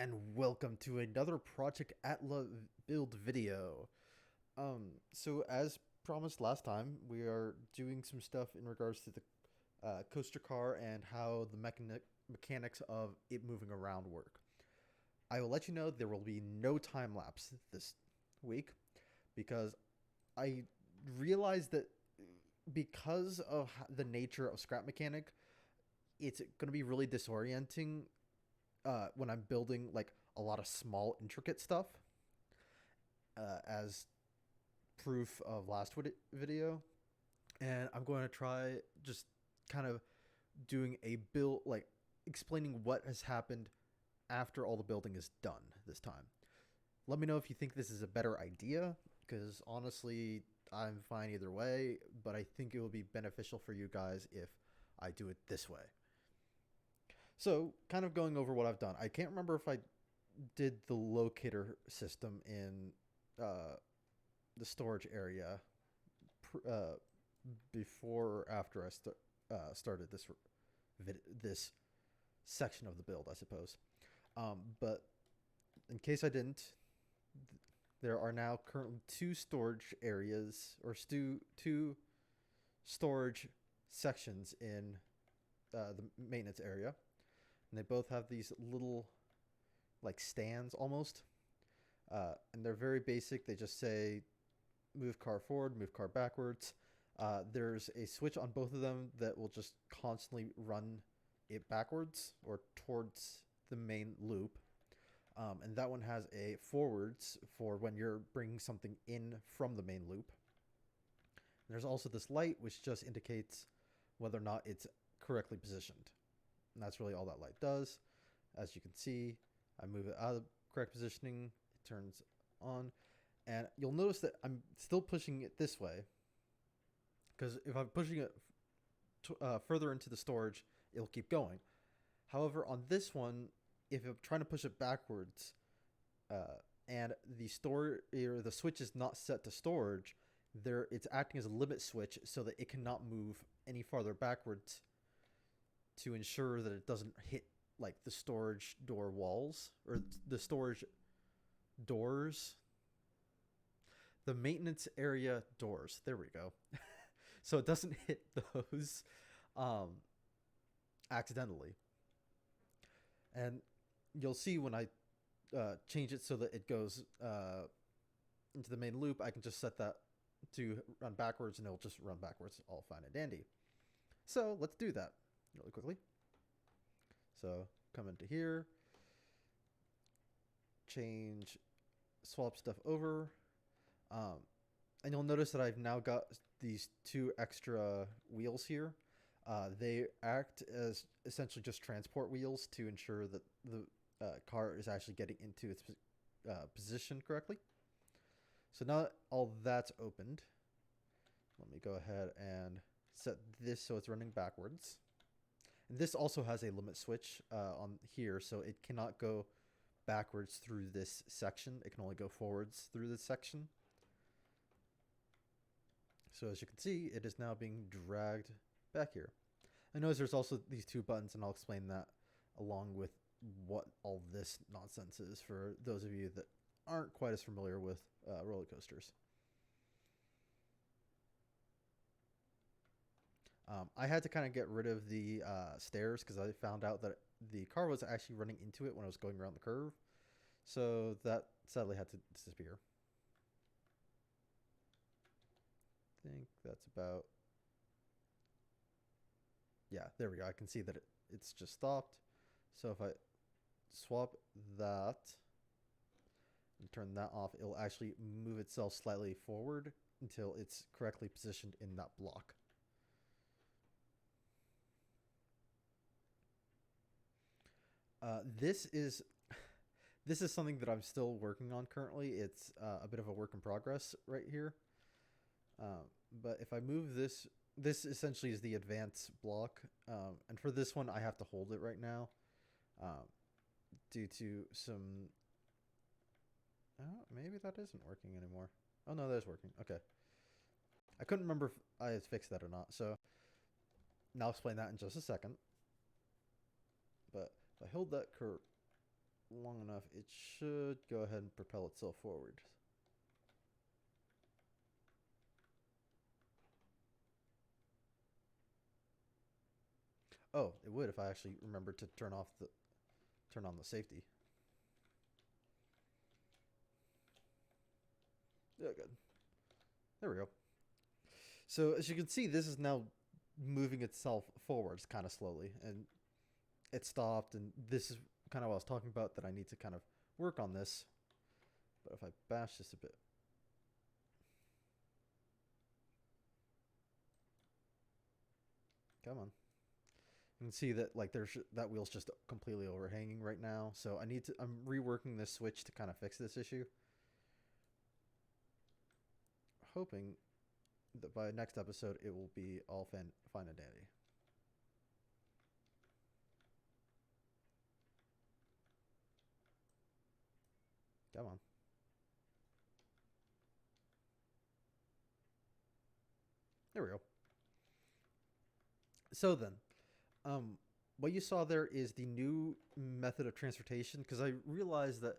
and welcome to another Project Atla build video. So as promised last time, we are doing some stuff in regards to the coaster car and how the mechanics of it moving around work. I will let you know there will be no time lapse this week because I realized that because of the nature of scrap mechanic, it's going to be really disorienting when I'm building like a lot of small intricate stuff, as proof of last video, and I'm going to try just kind of doing a build, like explaining what has happened after all the building is done this time. Let me know if you think this is a better idea, because honestly, I'm fine either way, but I think it will be beneficial for you guys if I do it this way. So, kind of going over what I've done. I can't remember if I did the locator system in the storage area uh, before or after I started this section of the build, I suppose. But in case I didn't, there are now currently two storage areas or two storage sections in the maintenance area, and they both have these little like stands almost, and they're very basic. They just say move car forward, move car backwards. There's a switch on both of them that will just constantly run it backwards or towards the main loop. And that one has a forwards for when you're bringing something in from the main loop. And there's also this light which just indicates whether or not it's correctly positioned. And that's really all that light does. As you can see, I move it out of correct positioning, it turns on. And you'll notice that I'm still pushing it this way, because if I'm pushing it further into the storage, it'll keep going. However, on this one, if I'm trying to push it backwards, and the switch is not set to storage, it's acting as a limit switch so that it cannot move any farther backwards to ensure that it doesn't hit like the storage door walls or the storage doors, the maintenance area doors. There we go. So it doesn't hit those accidentally. And you'll see when I change it so that it goes into the main loop, I can just set that to run backwards and it'll just run backwards all fine and dandy. So let's do that really quickly. So come into here, swap stuff over. And you'll notice that I've now got these two extra wheels here. They act as essentially just transport wheels to ensure that the car is actually getting into its position correctly. So now all that's opened, let me go ahead and set this so it's running backwards. And this also has a limit switch on here, so it cannot go backwards through this section. It can only go forwards through this section. So as you can see, it is now being dragged back here. I notice there's also these two buttons, and I'll explain that along with what all this nonsense is for those of you that aren't quite as familiar with roller coasters. I had to kind of get rid of the stairs because I found out that the car was actually running into it when I was going around the curve. So that sadly had to disappear. I think that's about... Yeah, there we go. I can see that it's just stopped. So if I swap that and turn that off, it'll actually move itself slightly forward until it's correctly positioned in that block. This is something that I'm still working on currently. It's a bit of a work in progress right here. But if I move this essentially is the advanced block. And for this one, I have to hold it right now due to some... Oh, maybe that isn't working anymore. Oh, no, that is working. Okay. I couldn't remember if I had fixed that or not. So now I'll explain that in just a second. But if I hold that curve long enough, it should go ahead and propel itself forward. Oh, it would if I actually remembered to turn on the safety. Yeah, good. There we go. So as you can see, this is now moving itself forwards kind of slowly, and it stopped. And this is kind of what I was talking about, that I need to kind of work on this. But if I bash this a bit, come on. You can see that like that wheel's just completely overhanging right now. So I'm reworking this switch to kind of fix this issue. Hoping that by next episode it will be all fine and dandy. Come on. There we go. So then, um, what you saw there is the new method of transportation, because I realized that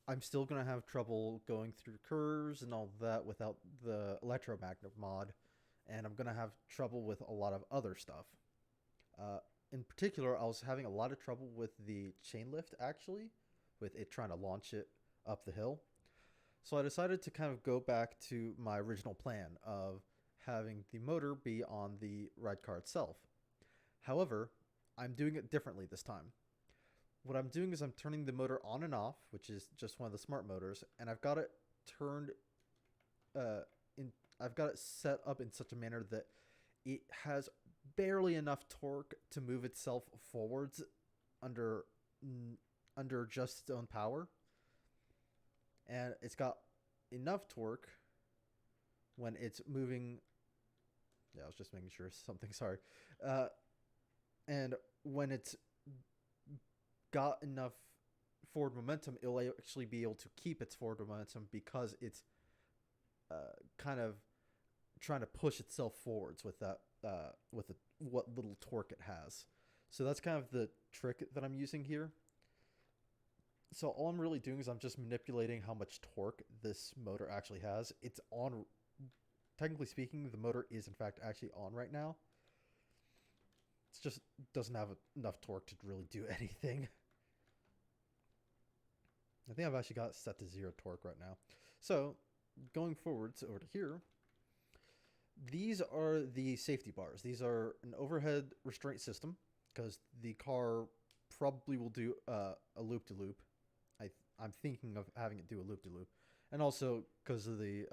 I'm still going to have trouble going through curves and all that without the electromagnet mod, and I'm going to have trouble with a lot of other stuff. Uh, in particular, I was having a lot of trouble with the chain lift, actually, with it trying to launch it up the hill. So I decided to kind of go back to my original plan of having the motor be on the ride car itself. However, I'm doing it differently this time. What I'm doing is I'm turning the motor on and off, which is just one of the smart motors, and I've got it turned uh, in. I've got it set up in such a manner that it has barely enough torque to move itself forwards under under just its own power, and it's got enough torque when it's moving. Yeah, I was just making sure something. Sorry, uh, and when it's got enough forward momentum, it'll actually be able to keep its forward momentum because it's kind of trying to push itself forwards with that what little torque it has. So that's kind of the trick that I'm using here. So all I'm really doing is I'm just manipulating how much torque this motor actually has. It's on. Technically speaking, the motor is in fact actually on right now. It just doesn't have enough torque to really do anything. I think I've actually got it set to 0 torque right now. So going forwards over to here, these are the safety bars. These are an overhead restraint system because the car probably will do a loop-to-loop. I'm thinking of having it do a loop-to-loop. And also because of the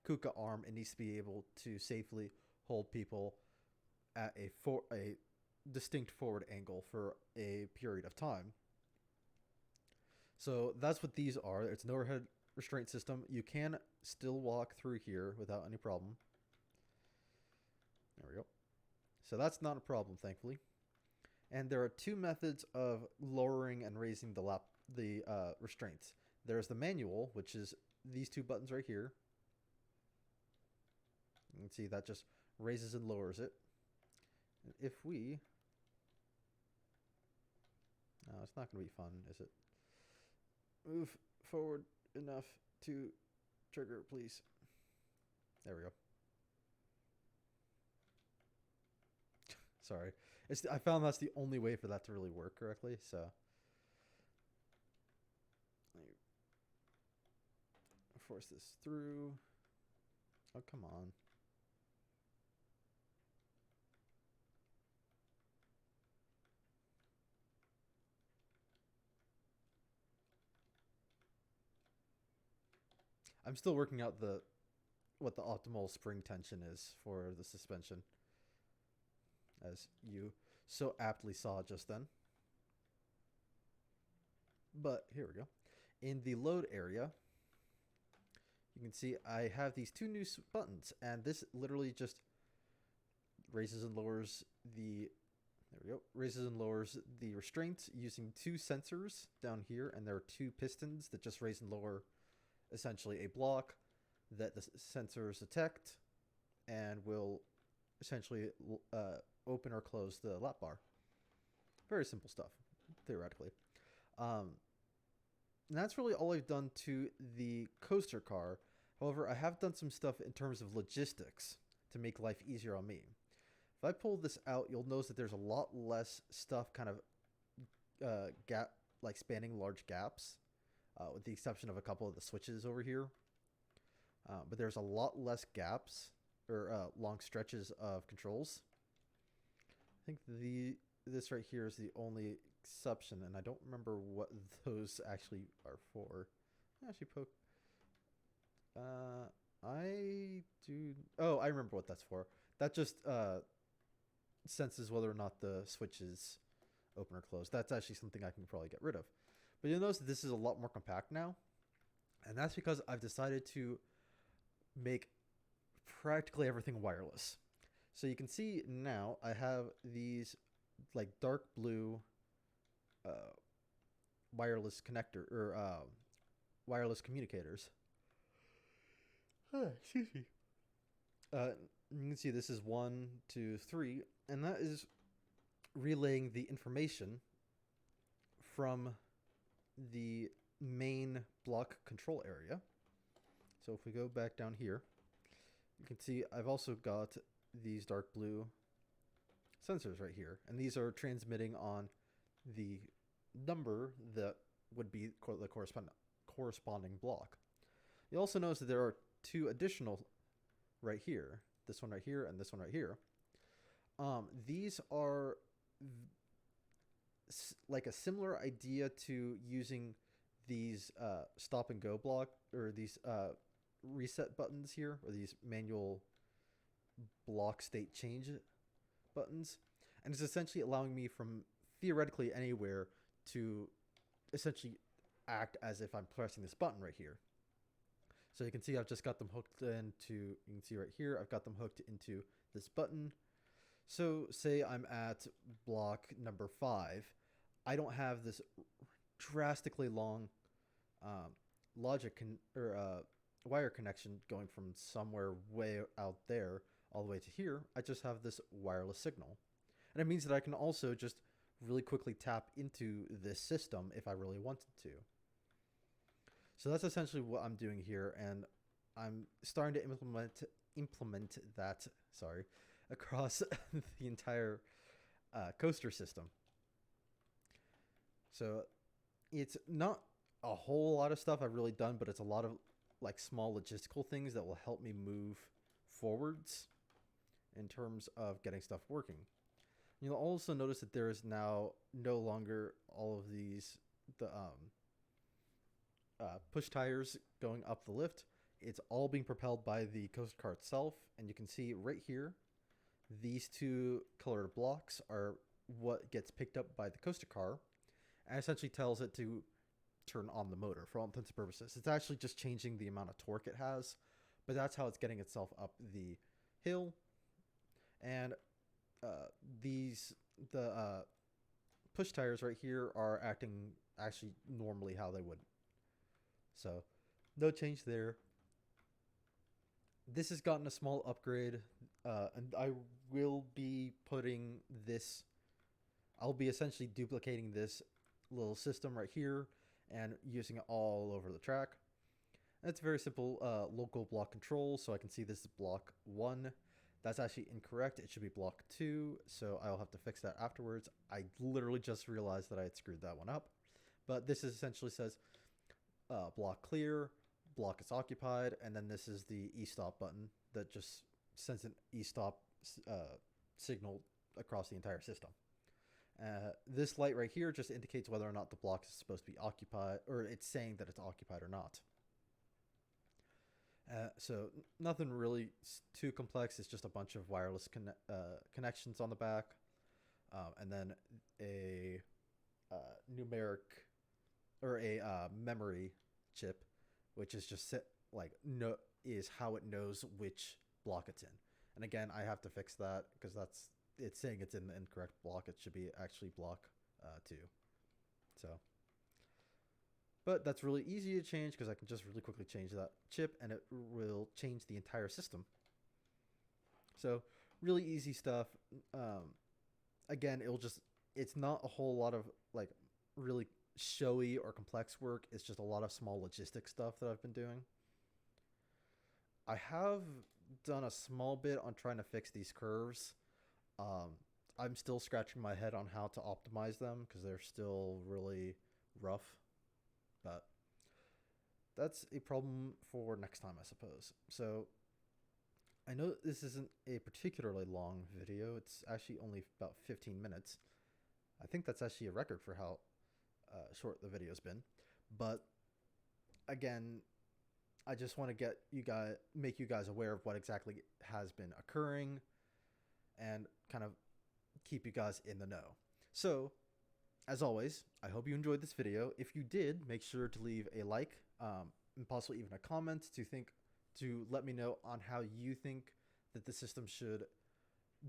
KUKA arm, it needs to be able to safely hold people at a distinct forward angle for a period of time. So that's what these are. It's an overhead restraint system. You can still walk through here without any problem. There we go. So that's not a problem, thankfully. And there are two methods of lowering and raising the restraints. There's the manual, which is these two buttons right here. You can see that just raises and lowers it. And if we... No, it's not going to be fun, is it? Move forward enough to trigger, please. There we go. Sorry. I found that's the only way for that to really work correctly, so... Force this through. Oh, come on. I'm still working out what the optimal spring tension is for the suspension, as you so aptly saw just then. But here we go. In the load area, you can see I have these two new buttons, and this literally just raises and lowers there we go, raises and lowers the restraint using two sensors down here, and there are two pistons that just raise and lower essentially a block that the sensors detect and will essentially open or close the lap bar. Very simple stuff, theoretically. And that's really all I've done to the coaster car. However, I have done some stuff in terms of logistics to make life easier on me. If I pull this out, you'll notice that there's a lot less stuff kind of gap, like spanning large gaps, with the exception of a couple of the switches over here. But there's a lot less gaps or long stretches of controls. I think this right here is the only exception, and I don't remember what those actually are for. Actually, poke. I do. Oh, I remember what that's for. That just senses whether or not the switch is open or closed. That's actually something I can probably get rid of. But you'll notice that this is a lot more compact now, and that's because I've decided to make practically everything wireless. So you can see now I have these like dark blue uh, wireless connector or wireless communicators. Excuse me. You can see this is 1, 2, 3, and that is relaying the information from the main block control area. So if we go back down here, you can see I've also got these dark blue sensors right here, and these are transmitting on the number that would be the corresponding block. You also notice that there are 2 additional right here, this one right here and this one right here. These are like a similar idea to using these stop and go block or these reset buttons here, or these manual block state change buttons, and it's essentially allowing me from theoretically anywhere to essentially act as if I'm pressing this button right here. So you can see I've just got them hooked into, you can see right here, I've got them hooked into this button. So say I'm at block number 5. I don't have this drastically long wire connection going from somewhere way out there all the way to here. I just have this wireless signal. And it means that I can also just really quickly tap into this system if I really wanted to. So that's essentially what I'm doing here, and I'm starting to implement that, across the entire coaster system. So it's not a whole lot of stuff I've really done, but it's a lot of like small logistical things that will help me move forwards in terms of getting stuff working. You'll also notice that there is now no longer all of these push tires going up the lift. It's all being propelled by the coaster car itself, and you can see right here, these 2 colored blocks are what gets picked up by the coaster car, and essentially tells it to turn on the motor for all intents and purposes. It's actually just changing the amount of torque it has, but that's how it's getting itself up the hill. And the push tires right here are acting actually normally how they would. So no change there. This has gotten a small upgrade, and I will be putting this, I'll be essentially duplicating this little system right here and using it all over the track. And it's very simple local block control, so I can see this is block 1. That's actually incorrect. It should be block 2, so I'll have to fix that afterwards. I literally just realized that I had screwed that one up. But this is essentially says block clear, block is occupied, and then this is the e-stop button that just sends an e-stop signal across the entire system. This light right here just indicates whether or not the block is supposed to be occupied, or it's saying that it's occupied or not. So nothing really too complex. It's just a bunch of wireless connections on the back, and then a numeric or a memory chip, which is just is how it knows which block it's in. And again, I have to fix that because it's saying it's in the incorrect block. It should be actually block 2. So. But that's really easy to change because I can just really quickly change that chip and it will change the entire system. So really easy stuff. Again, it's not a whole lot of like really showy or complex work. It's just a lot of small logistic stuff that I've been doing. I have done a small bit on trying to fix these curves. Um, I'm still scratching my head on how to optimize them because they're still really rough. But that's a problem for next time, I suppose. So I know this isn't a particularly long video. It's actually only about 15 minutes. I think that's actually a record for how short the video's been. But again, I just want to make you guys aware of what exactly has been occurring and kind of keep you guys in the know. So, as always, I hope you enjoyed this video. If you did, make sure to leave a like, and possibly even a comment to let me know on how you think that the system should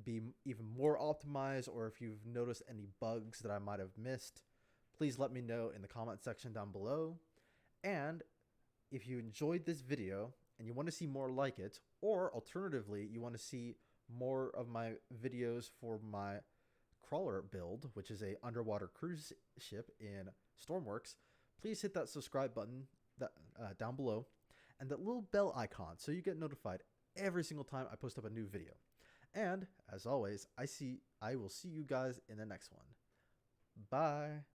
be even more optimized, or if you've noticed any bugs that I might have missed. Please let me know in the comment section down below. And if you enjoyed this video and you want to see more like it, or alternatively, you want to see more of my videos for my crawler build, which is a underwater cruise ship in Stormworks, please hit that subscribe button down below and that little bell icon so you get notified every single time I post up a new video. And as always, I will see you guys in the next one. Bye.